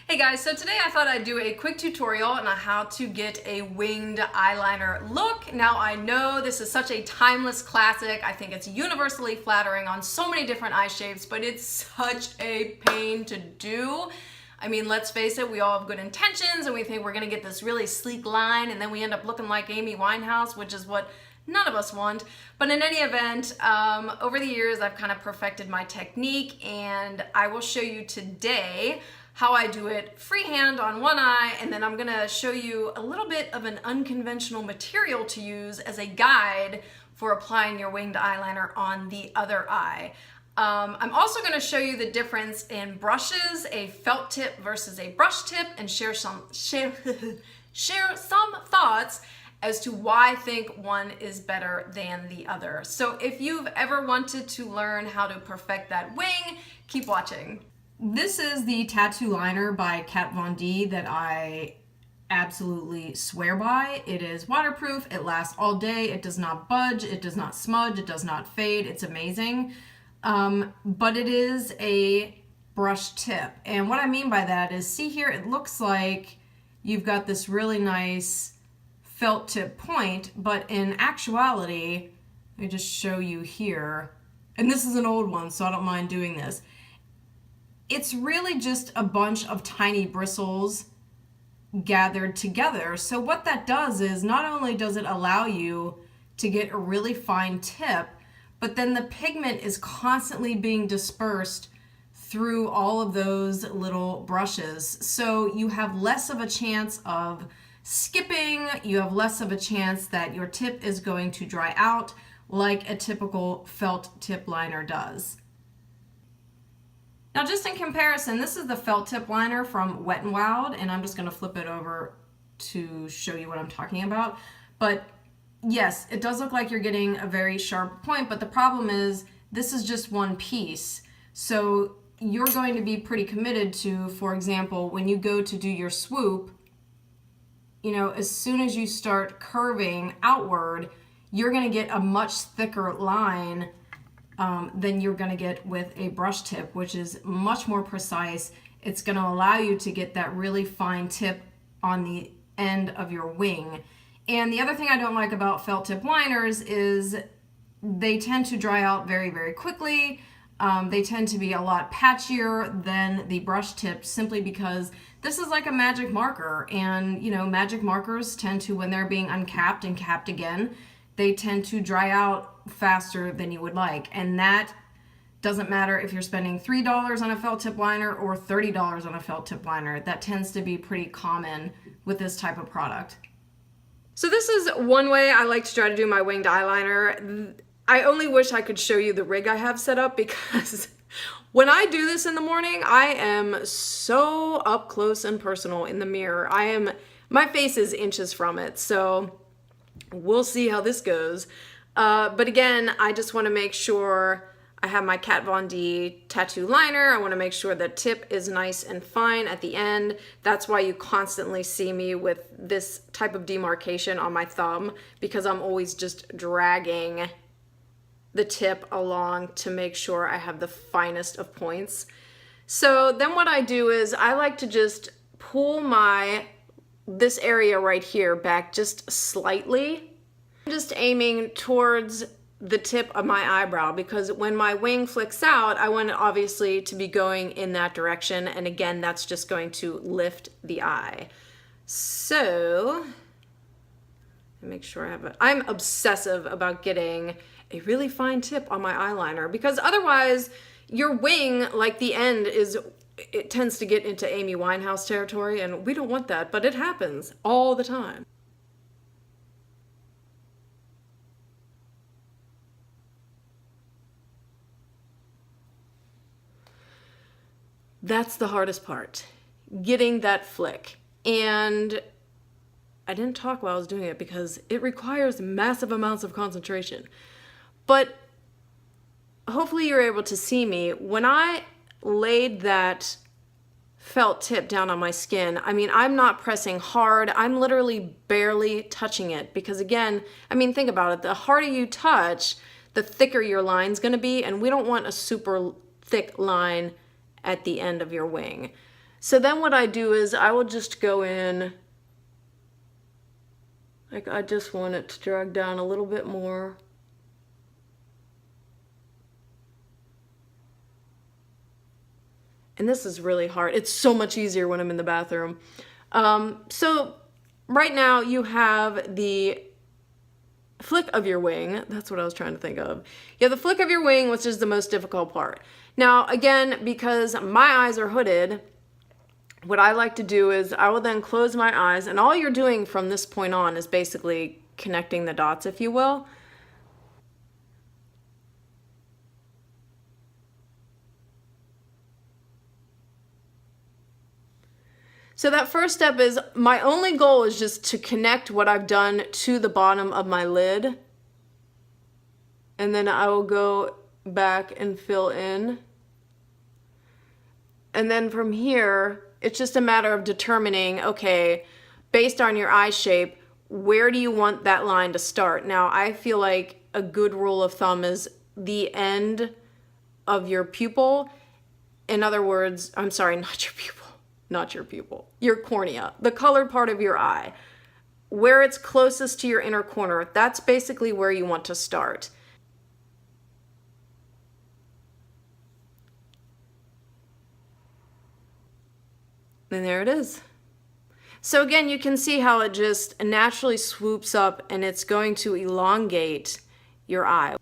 Hey guys, so today I thought I'd do a quick tutorial on how to get a winged eyeliner look. Now I know this is such a timeless classic. I think it's universally flattering on so many different eye shapes, but it's such a pain to do. I mean, let's face it, we all have good intentions and we think we're gonna get this really sleek line and then we end up looking like Amy Winehouse, which is what none of us want. But in any event, over the years I've kind of perfected my technique, and I will show you today how I do it freehand on one eye, and then I'm gonna show you a little bit of an unconventional material to use as a guide for applying your winged eyeliner on the other eye. I'm also gonna show you the difference in brushes, a felt tip versus a brush tip, and share some thoughts as to why I think one is better than the other. So if you've ever wanted to learn how to perfect that wing, keep watching. This is the tattoo liner by Kat Von D that I absolutely swear by. It is waterproof, it lasts all day, it does not budge, it does not smudge, it does not fade, it's amazing. But it is a brush tip. And what I mean by that is, see here, it looks like you've got this really nice felt tip point, but in actuality, let me just show you here, and this is an old one, so I don't mind doing this. It's really just a bunch of tiny bristles gathered together. So what that does is, not only does it allow you to get a really fine tip, but then the pigment is constantly being dispersed through all of those little brushes. So you have less of a chance of skipping, you have less of a chance that your tip is going to dry out like a typical felt tip liner does. Now, just in comparison, this is the felt tip liner from Wet n Wild, and I'm just going to flip it over to show you what I'm talking about. But yes, it does look like you're getting a very sharp point, but the problem is this is just one piece. So you're going to be pretty committed to, for example, when you go to do your swoop, you know, as soon as you start curving outward, you're going to get a much thicker line than you're going to get with a brush tip, which is much more precise. It's going to allow you to get that really fine tip on the end of your wing. And the other thing I don't like about felt tip liners is they tend to dry out very, very quickly. They tend to be a lot patchier than the brush tips, simply because this is like a magic marker, and you know, magic markers tend to, when they're being uncapped and capped again, they tend to dry out faster than you would like. And that doesn't matter if you're spending $3 on a felt tip liner or $30 on a felt tip liner. That tends to be pretty common with this type of product. So this is one way I like to try to do my winged eyeliner. I only wish I could show you the rig I have set up, because when I do this in the morning, I am so up close and personal in the mirror. My face is inches from it, so we'll see how this goes. But again, I just want to make sure I have my Kat Von D tattoo liner. I want to make sure the tip is nice and fine at the end. That's why you constantly see me with this type of demarcation on my thumb, because I'm always just dragging the tip along to make sure I have the finest of points. So then what I do is I like to just pull this area right here back just slightly. I'm just aiming towards the tip of my eyebrow, because when my wing flicks out, I want it obviously to be going in that direction, and again, that's just going to lift the eye. So make sure I have it. I'm obsessive about getting a really fine tip on my eyeliner, because otherwise your wing, like the end, it tends to get into Amy Winehouse territory, and we don't want that, but it happens all the time. That's the hardest part, getting that flick. And I didn't talk while I was doing it because it requires massive amounts of concentration. But hopefully you're able to see me. When I laid that felt tip down on my skin, I mean, I'm not pressing hard. I'm literally barely touching it, because again, I mean, think about it. The harder you touch, the thicker your line's gonna be, and we don't want a super thick line at the end of your wing. So then what I do is I will just go in, like I just want it to drag down a little bit more. And this is really hard. It's so much easier when I'm in the bathroom. So right now you have the flick of your wing. That's what I was trying to think of. You have the flick of your wing, which is the most difficult part. Now, again, because my eyes are hooded, what I like to do is I will then close my eyes, and all you're doing from this point on is basically connecting the dots, if you will. So that first step is, my only goal is just to connect what I've done to the bottom of my lid. And then I will go back and fill in. And then from here, it's just a matter of determining, okay, based on your eye shape, where do you want that line to start? Now, I feel like a good rule of thumb is the end of your pupil. In other words, I'm sorry, not your pupil, your cornea, the colored part of your eye, where it's closest to your inner corner. That's basically where you want to start. And there it is. So again, you can see how it just naturally swoops up and it's going to elongate your eye.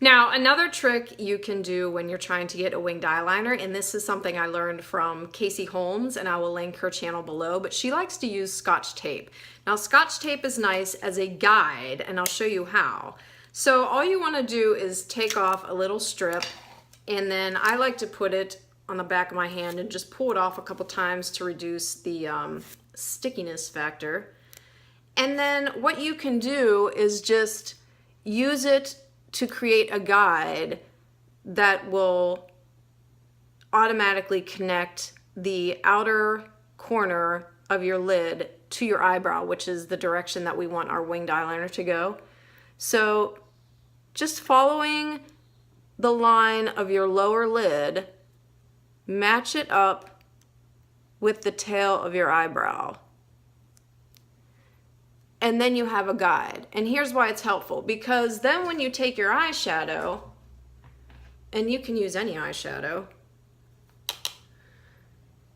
Now, another trick you can do when you're trying to get a winged eyeliner, and this is something I learned from Casey Holmes, and I will link her channel below, but she likes to use Scotch tape. Now, Scotch tape is nice as a guide, and I'll show you how. So all you want to do is take off a little strip, and then I like to put it on the back of my hand and just pull it off a couple times to reduce the stickiness factor. And then what you can do is just use it to create a guide that will automatically connect the outer corner of your lid to your eyebrow, which is the direction that we want our winged eyeliner to go. So just following the line of your lower lid, match it up with the tail of your eyebrow. And then you have a guide. And here's why it's helpful, because then when you take your eyeshadow, and you can use any eyeshadow.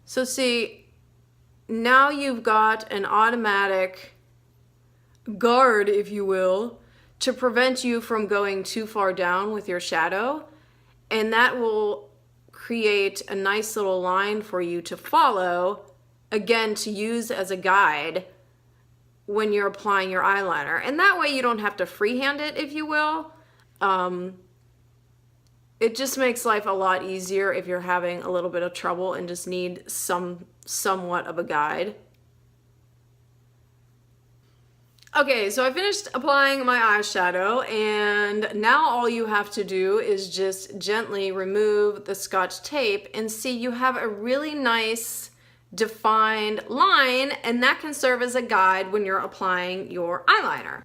So see, now you've got an automatic guard, if you will, to prevent you from going too far down with your shadow. And that will create a nice little line for you to follow, again, to use as a guide when you're applying your eyeliner. And that way you don't have to freehand it, if you will. It just makes life a lot easier if you're having a little bit of trouble and just need somewhat of a guide. Okay, so I finished applying my eyeshadow, and now all you have to do is just gently remove the Scotch tape, and see, you have a really nice defined line, and that can serve as a guide when you're applying your eyeliner.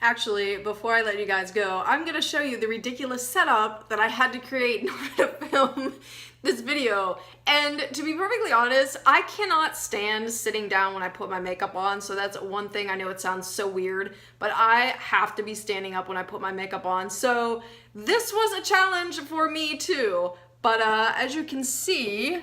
Actually, before I let you guys go, I'm gonna show you the ridiculous setup that I had to create in order to film this video. And to be perfectly honest, I cannot stand sitting down when I put my makeup on, so that's one thing. I know it sounds so weird, but I have to be standing up when I put my makeup on. So this was a challenge for me too. But as you can see,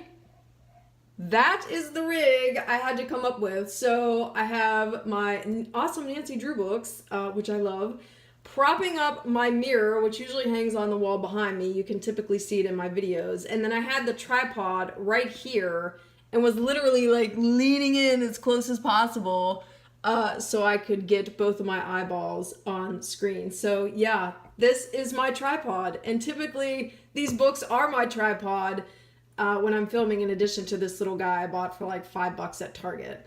that is the rig I had to come up with. So I have my awesome Nancy Drew books, which I love, propping up my mirror, which usually hangs on the wall behind me. You can typically see it in my videos. And then I had the tripod right here and was literally like leaning in as close as possible so I could get both of my eyeballs on screen. So yeah, this is my tripod. And typically these books are my tripod when I'm filming, in addition to this little guy I bought for like $5 at Target.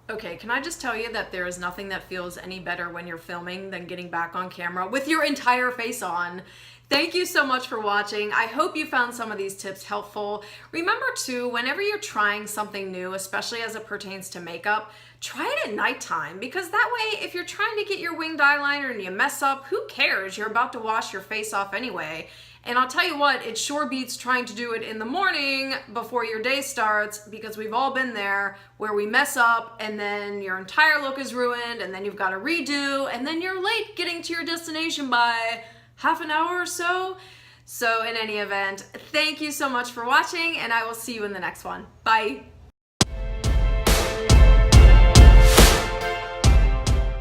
Okay, can I just tell you that there is nothing that feels any better when you're filming than getting back on camera with your entire face on. Thank you so much for watching. I hope you found some of these tips helpful. Remember too, whenever you're trying something new, especially as it pertains to makeup, try it at nighttime, because that way if you're trying to get your winged eyeliner and you mess up, who cares? You're about to wash your face off anyway. And I'll tell you what, it sure beats trying to do it in the morning before your day starts, because we've all been there where we mess up and then your entire look is ruined and then you've got to redo and then you're late getting to your destination by half an hour or so. So in any event, thank you so much for watching and I will see you in the next one. Bye.